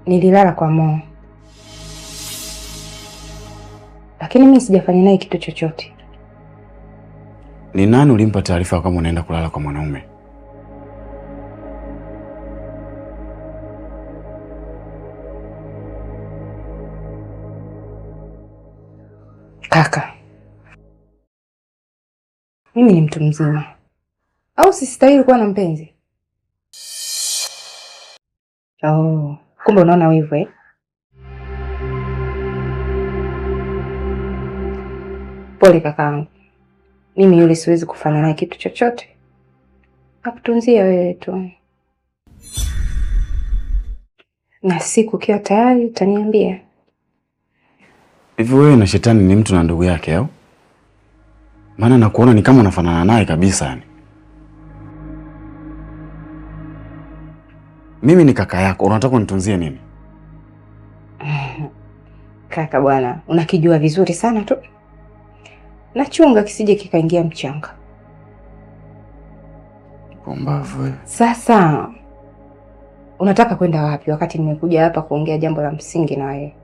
Nililala kwa Mo. Lakini mimi sijafanya naye kitu chochote. Ni nani ulimpa taarifa kama unaenda kulala kwa mwanaume? Kaka, mimi ni mtu mzima. Au sistahili kuwa na mpenzi? Oh, kumbe unaona wivu eh? Pole kakaangu. Mimi yule siwezi kufanya naye kitu chochote. Nakutunzia wewe tu. Na siku ukiwa tayari utaniambia. Hivi wewe na Shetani ni mtu na ndugu yake au? Maana nakuona ni kama unafanana naye kabisa yani. Mimi ni kaka yako, unataka unitunzie nini? Kaka bwana, unakijua vizuri sana tu. Nachunga kisije kikaingia mchanga. Pumbavu wewe. Sasa unataka kwenda wapi wakati nimekuja hapa kuongea jambo la msingi na wewe?